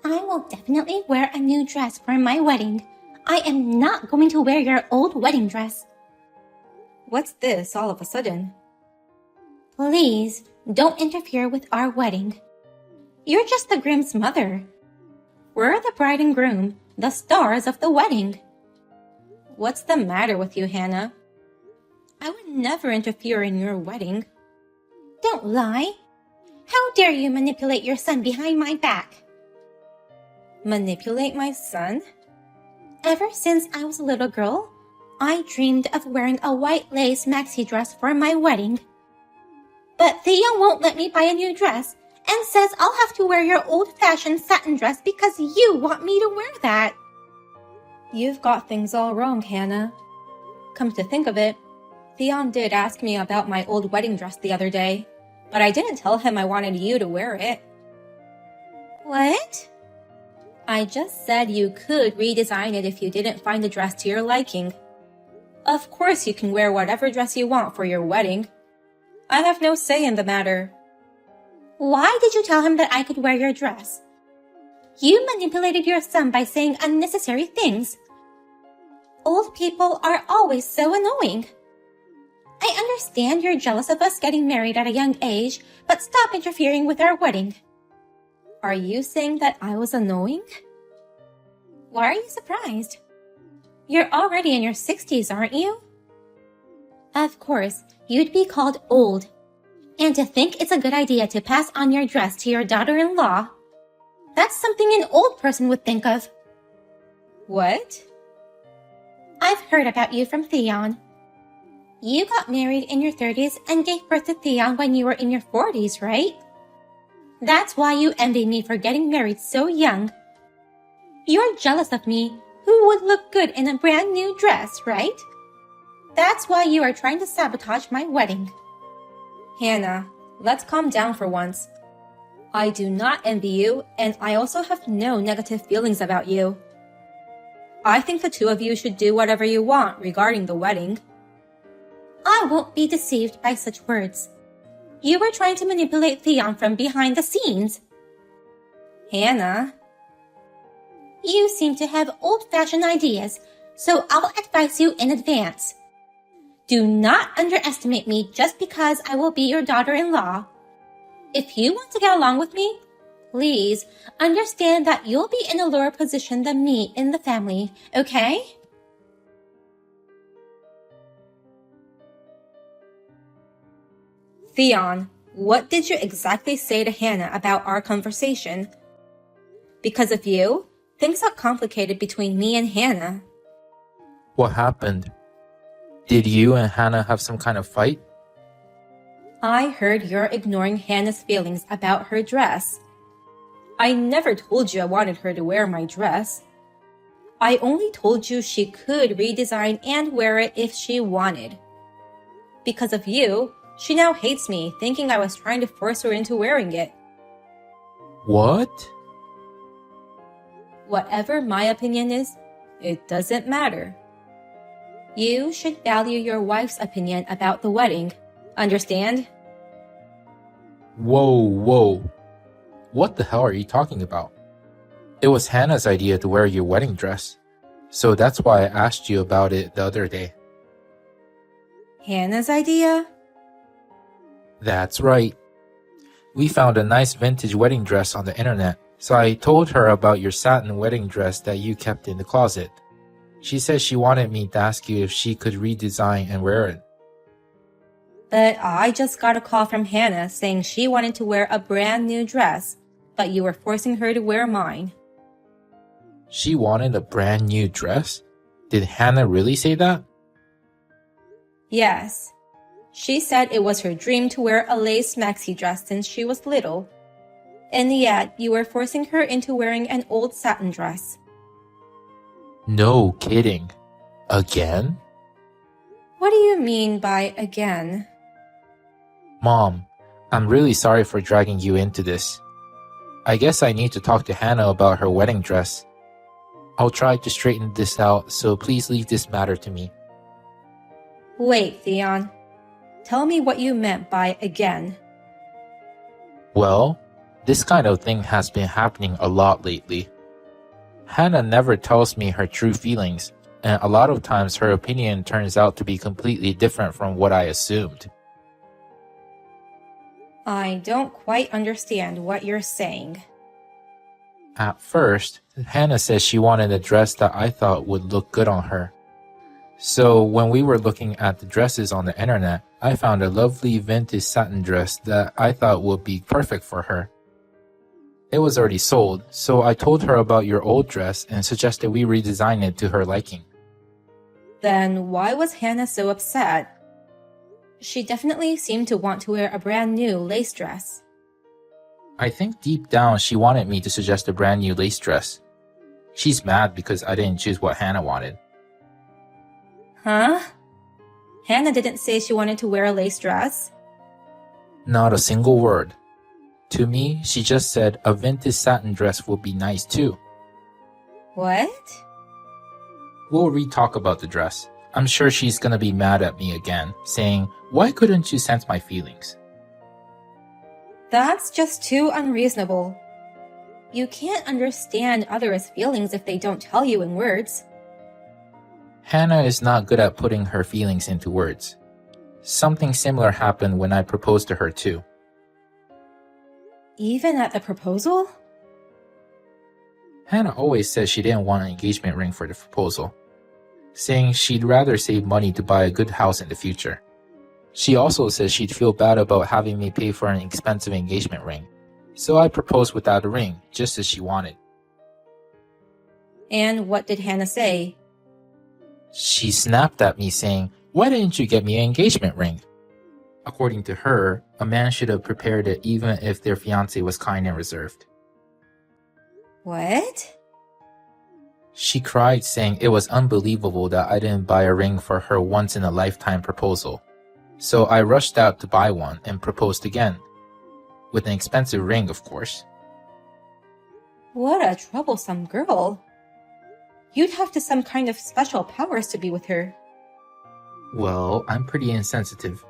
I will definitely wear a new dress for my wedding. I am not going to wear your old wedding dress. What's this all of a sudden? Please, don't interfere with our wedding. You're just the groom's mother. We're the bride and groom, the stars of the wedding. What's the matter with you, Hannah? I would never interfere in your wedding. Don't lie. How dare you manipulate your son behind my back? Manipulate my son? Ever since I was a little girl, I dreamed of wearing a white lace maxi dress for my wedding. But Theo won't let me buy a new dress and says I'll have to wear your old-fashioned satin dress because you want me to wear that. You've got things all wrong, Hannah. Come to think of it, Theon did ask me about my old wedding dress the other day, but I didn't tell him I wanted you to wear it. What? I just said you could redesign it if you didn't find the dress to your liking. Of course you can wear whatever dress you want for your wedding. I have no say in the matter. Why did you tell him that I could wear your dress? You manipulated your son by saying unnecessary things. Old people are always so annoying. I understand you're jealous of us getting married at a young age, but stop interfering with our wedding. Are you saying that I was annoying? Why are you surprised? You're already in your 60s, aren't you? Of course, you'd be called old. And to think it's a good idea to pass on your dress to your daughter-in-law, that's something an old person would think of. What? I've heard about you from Theon. You got married in your 30s and gave birth to Theon when you were in your 40s, right? That's why you envy me for getting married so young. You're jealous of me, who would look good in a brand new dress, right? That's why you are trying to sabotage my wedding. Hannah, let's calm down for once. I do not envy you, and I also have no negative feelings about you. I think the two of you should do whatever you want regarding the wedding. I won't be deceived by such words. You were trying to manipulate Theon from behind the scenes. Hannah. You seem to have old-fashioned ideas, so I'll advise you in advance. Do not underestimate me just because I will be your daughter-in-law. If you want to get along with me, please understand that you'll be in a lower position than me in the family, okay? Theon, what did you exactly say to Hannah about our conversation? Because of you, things got complicated between me and Hannah. What happened? Did you and Hannah have some kind of fight? I heard you're ignoring Hannah's feelings about her dress. I never told you I wanted her to wear my dress. I only told you she could redesign and wear it if she wanted. Because of you, she now hates me, thinking I was trying to force her into wearing it. What? Whatever my opinion is, it doesn't matter. You should value your wife's opinion about the wedding. Understand? Whoa. What the hell are you talking about? It was Hannah's idea to wear your wedding dress, so that's why I asked you about it the other day. Hannah's idea? That's right. We found a nice vintage wedding dress on the internet, so I told her about your satin wedding dress that you kept in the closet. She said she wanted me to ask you if she could redesign and wear it. But I just got a call from Hannah saying she wanted to wear a brand new dress, but you were forcing her to wear mine. She wanted a brand new dress? Did Hannah really say that? Yes. She said it was her dream to wear a lace maxi dress since she was little. And yet, you were forcing her into wearing an old satin dress. No kidding. Again? What do you mean by again? Mom, I'm really sorry for dragging you into this. I guess I need to talk to Hannah about her wedding dress. I'll try to straighten this out, so please leave this matter to me. Wait, Theon. Tell me what you meant by again. Well, This kind of thing has been happening a lot lately. Hannah never tells me her true feelings, and a lot of times her opinion turns out to be completely different from what I assumed. I don't quite understand what you're saying. At first, Hannah said she wanted a dress that I thought would look good on her. So when we were looking at the dresses on the internet, I found a lovely vintage satin dress that I thought would be perfect for her. It was already sold, so I told her about your old dress and suggested we redesign it to her liking. Then why was Hannah so upset? She definitely seemed to want to wear a brand new lace dress. I think deep down she wanted me to suggest a brand new lace dress. She's mad because I didn't choose what Hannah wanted. Huh? Hannah didn't say she wanted to wear a lace dress? Not a single word. To me, she just said a vintage satin dress would be nice too. What? We'll re-talk about the dress. I'm sure she's gonna be mad at me again, saying, "Why couldn't you sense my feelings?" That's just too unreasonable. You can't understand others' feelings if they don't tell you in words. Hannah is not good at putting her feelings into words. Something similar happened when I proposed to her too. Even at the proposal? Hannah always said she didn't want an engagement ring for the proposal, saying she'd rather save money to buy a good house in the future. She also said she'd feel bad about having me pay for an expensive engagement ring, so I proposed without a ring, just as she wanted. And what did Hannah say? She snapped at me saying, "Why didn't you get me an engagement ring?" According to her, a man should have prepared it even if their fiancé was kind and reserved. What? She cried, saying it was unbelievable that I didn't buy a ring for her once-in-a-lifetime proposal. So I rushed out to buy one and proposed again. With an expensive ring, of course. What a troublesome girl. You'd have to some kind of special powers to be with her. Well, I'm pretty insensitive.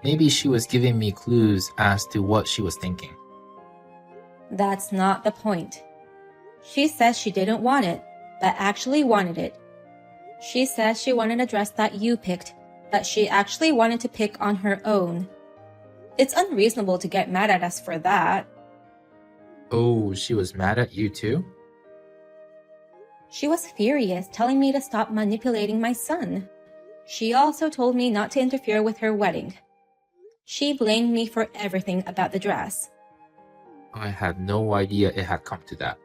Maybe she was giving me clues as to what she was thinking. That's not the point. She says she didn't want it, but actually wanted it. She says she wanted a dress that you picked, that she actually wanted to pick on her own. It's unreasonable to get mad at us for that. Oh, she was mad at you too? She was furious, telling me to stop manipulating my son. She also told me not to interfere with her wedding. She blamed me for everything about the dress. I had no idea it had come to that.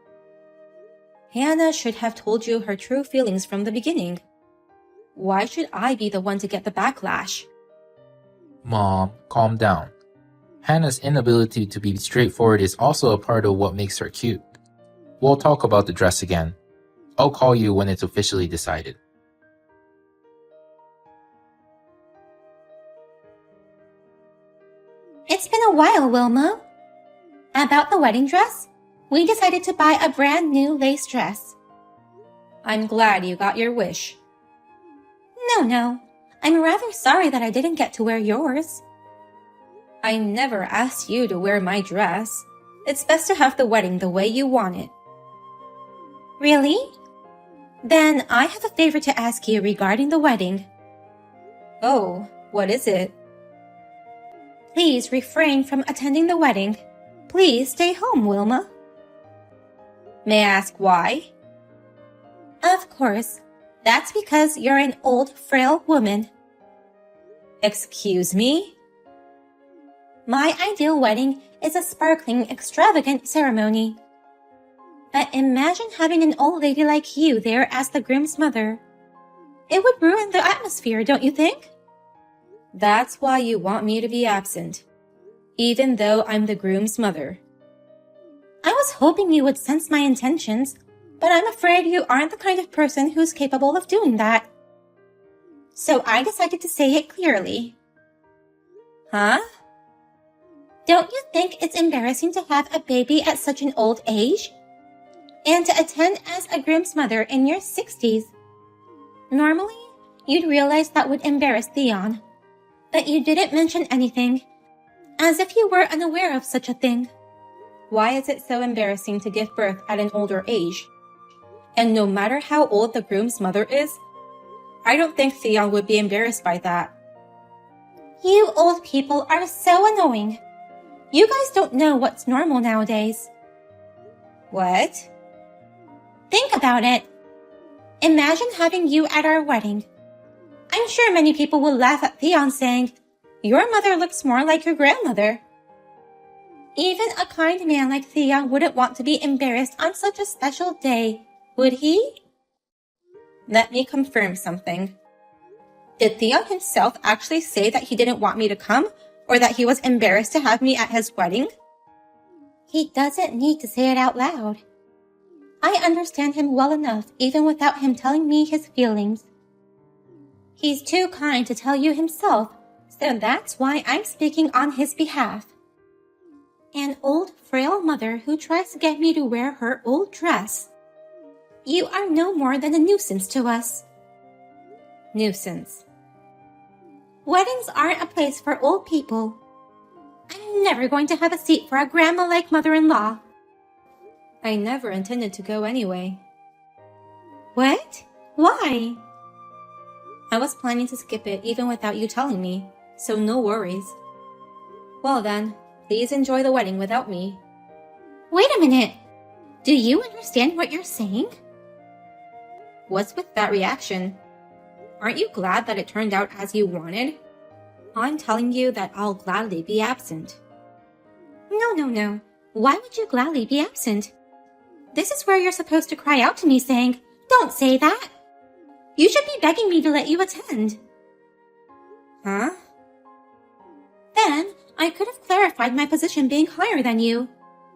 Hannah should have told you her true feelings from the beginning. Why should I be the one to get the backlash? Mom, calm down. Hannah's inability to be straightforward is also a part of what makes her cute. We'll talk about the dress again. I'll call you when it's officially decided. It's been a while, Wilma. About the wedding dress, we decided to buy a brand new lace dress. I'm glad you got your wish. No. I'm rather sorry that I didn't get to wear yours. I never asked you to wear my dress. It's best to have the wedding the way you want it. Really? Then I have a favor to ask you regarding the wedding. Oh, what is it? Please refrain from attending the wedding. Please stay home, Wilma. May I ask why? Of course. That's because you're an old, frail woman. Excuse me? My ideal wedding is a sparkling, extravagant ceremony. But imagine having an old lady like you there as the groom's mother. It would ruin the atmosphere, don't you think? That's why you want me to be absent, even though I'm the groom's mother. I was hoping you would sense my intentions, but I'm afraid you aren't the kind of person who's capable of doing that. So I decided to say it clearly. Huh? Don't you think it's embarrassing to have a baby at such an old age? And to attend as a groom's mother in your 60s? Normally, you'd realize that would embarrass Theon. But you didn't mention anything, as if you were unaware of such a thing. Why is it so embarrassing to give birth at an older age? And no matter how old the groom's mother is, I don't think Theon would be embarrassed by that. You old people are so annoying. You guys don't know what's normal nowadays. What? Think about it. Imagine having you at our wedding. I'm sure many people will laugh at Theon saying, "Your mother looks more like your grandmother." Even a kind man like Theon wouldn't want to be embarrassed on such a special day, would he? Let me confirm something. Did Theon himself actually say that he didn't want me to come, or that he was embarrassed to have me at his wedding? He doesn't need to say it out loud. I understand him well enough even without him telling me his feelings. He's too kind to tell you himself, so that's why I'm speaking on his behalf. An old, frail mother who tries to get me to wear her old dress. You are no more than a nuisance to us. Nuisance. Weddings aren't a place for old people. I'm never going to have a seat for a grandma-like mother-in-law. I never intended to go anyway. What? Why? I was planning to skip it even without you telling me, so no worries. Well then, please enjoy the wedding without me. Wait a minute. Do you understand what you're saying? What's with that reaction? Aren't you glad that it turned out as you wanted? I'm telling you that I'll gladly be absent. No. Why would you gladly be absent? This is where you're supposed to cry out to me saying, "Don't say that." You should be begging me to let you attend. Huh? Then I could have clarified my position being higher than you.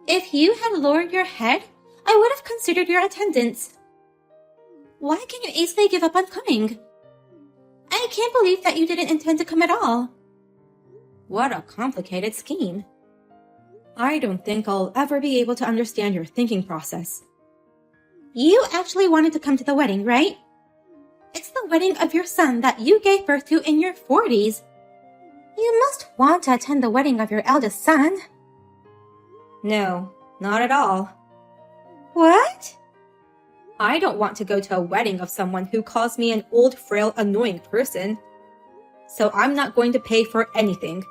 If you had lowered your head, I would have considered your attendance. Why can you easily give up on coming? I can't believe that you didn't intend to come at all. What a complicated scheme. I don't think I'll ever be able to understand your thinking process. You actually wanted to come to the wedding, right? It's the wedding of your son that you gave birth to in your 40s. You must want to attend the wedding of your eldest son. No, not at all. What? I don't want to go to a wedding of someone who calls me an old, frail, annoying person. So I'm not going to pay for anything.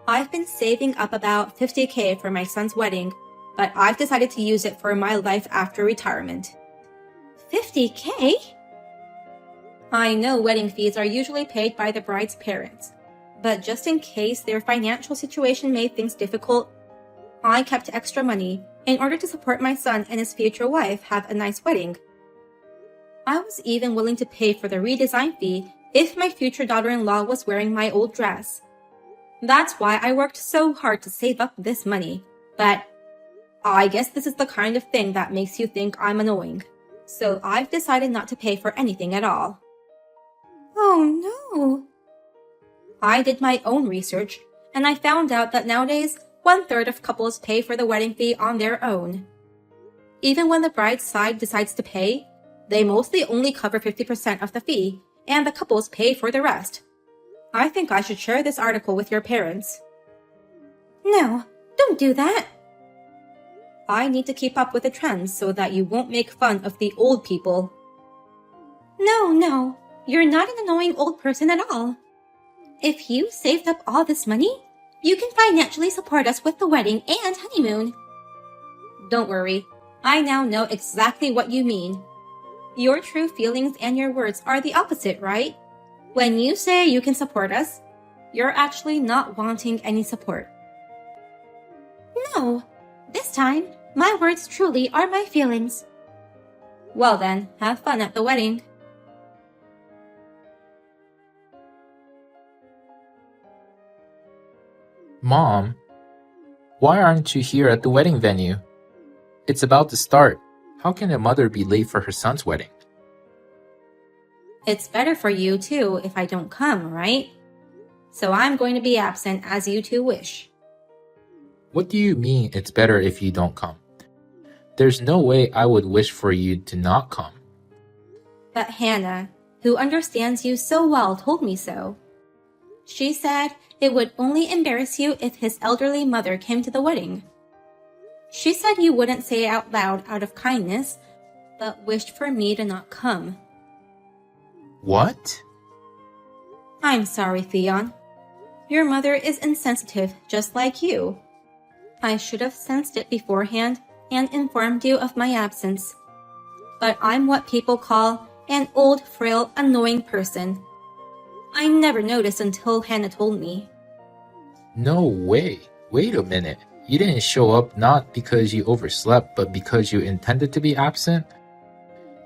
I've been saving up about $50,000 for my son's wedding, but I've decided to use it for my life after retirement. $50,000? I know wedding fees are usually paid by the bride's parents, but just in case their financial situation made things difficult, I kept extra money in order to support my son and his future wife have a nice wedding. I was even willing to pay for the redesign fee if my future daughter-in-law was wearing my old dress. That's why I worked so hard to save up this money, but I guess this is the kind of thing that makes you think I'm annoying. So I've decided not to pay for anything at all. Oh no. I did my own research, and I found out that nowadays, 1/3 of couples pay for the wedding fee on their own. Even when the bride's side decides to pay, they mostly only cover 50% of the fee, and the couples pay for the rest. I think I should share this article with your parents. No, don't do that. I need to keep up with the trends so that you won't make fun of the old people. No, you're not an annoying old person at all. If you saved up all this money, you can financially support us with the wedding and honeymoon. Don't worry, I now know exactly what you mean. Your true feelings and your words are the opposite, right? When you say you can support us, you're actually not wanting any support. No, this time, my words truly are my feelings. Well then, have fun at the wedding. Mom, why aren't you here at the wedding venue? It's about to start. How can a mother be late for her son's wedding? It's better for you too if I don't come, right? So I'm going to be absent as you two wish. What do you mean it's better if you don't come? There's no way I would wish for you to not come. But Hannah, who understands you so well, told me so. She said it would only embarrass you if his elderly mother came to the wedding. She said you wouldn't say it out loud out of kindness, but wished for me to not come. What? I'm sorry, Theon. Your mother is insensitive, just like you. I should have sensed it beforehand and informed you of my absence. But I'm what people call an old, frail, annoying person. I never noticed until Hannah told me. No way. Wait a minute. You didn't show up not because you overslept, but because you intended to be absent?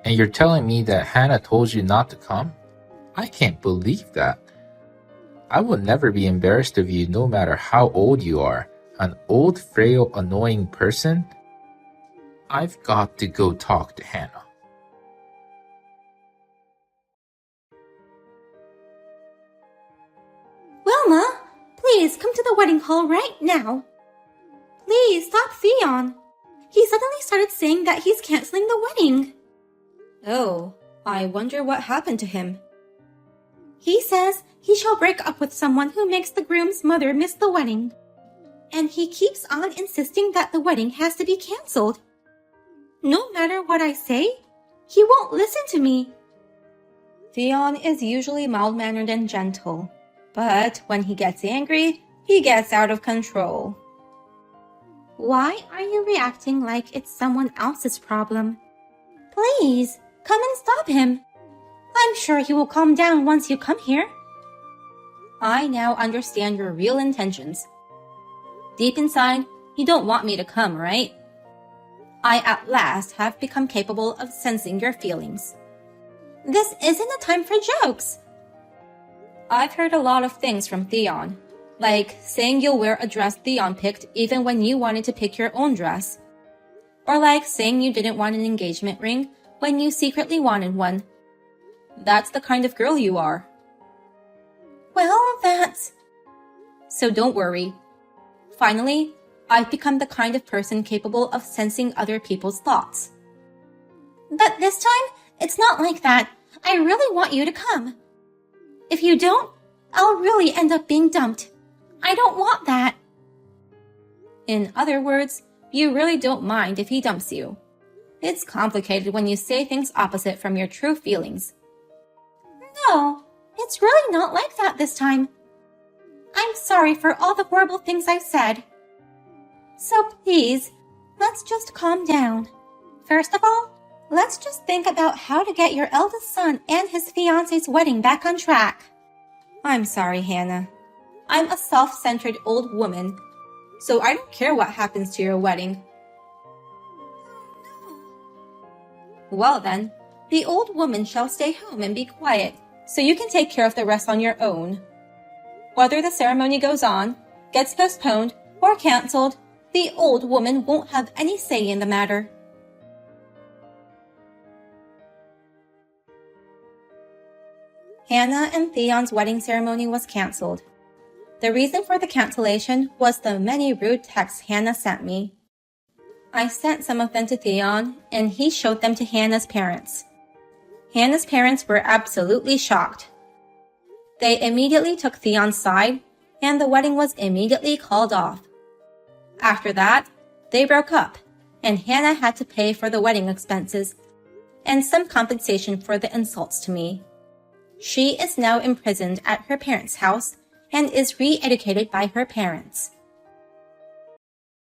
And you're telling me that Hannah told you not to come? I can't believe that. I will never be embarrassed of you no matter how old you are. An old, frail, annoying person? I've got to go talk to Hannah. Wilma, please come to the wedding hall right now. Please stop Theon. He suddenly started saying that he's canceling the wedding. Oh, I wonder what happened to him. He says he shall break up with someone who makes the groom's mother miss the wedding. And he keeps on insisting that the wedding has to be canceled. No matter what I say, he won't listen to me. Theon is usually mild-mannered and gentle, but when he gets angry, he gets out of control. Why are you reacting like it's someone else's problem? Please, come and stop him. I'm sure he will calm down once you come here. I now understand your real intentions. Deep inside, you don't want me to come, right? I at last have become capable of sensing your feelings. This isn't a time for jokes. I've heard a lot of things from Theon, like saying you'll wear a dress Theon picked even when you wanted to pick your own dress. Or like saying you didn't want an engagement ring when you secretly wanted one. That's the kind of girl you are. Well, that's... So don't worry. Finally, I've become the kind of person capable of sensing other people's thoughts. But this time, it's not like that. I really want you to come. If you don't, I'll really end up being dumped. I don't want that. In other words, you really don't mind if he dumps you. It's complicated when you say things opposite from your true feelings. No, it's really not like that this time. I'm sorry for all the horrible things I've said. So please, let's just calm down. First of all, let's just think about how to get your eldest son and his fiance's wedding back on track. I'm sorry, Hannah. I'm a self-centered old woman, so I don't care what happens to your wedding. Well then, the old woman shall stay home and be quiet, so you can take care of the rest on your own. Whether the ceremony goes on, gets postponed, or cancelled, the old woman won't have any say in the matter. Hannah and Theon's wedding ceremony was cancelled. The reason for the cancellation was the many rude texts Hannah sent me. I sent some of them to Theon, and he showed them to Hannah's parents. Hannah's parents were absolutely shocked. They immediately took Theon's side, and the wedding was immediately called off. After that, they broke up, and Hannah had to pay for the wedding expenses and some compensation for the insults to me. She is now imprisoned at her parents' house and is re-educated by her parents.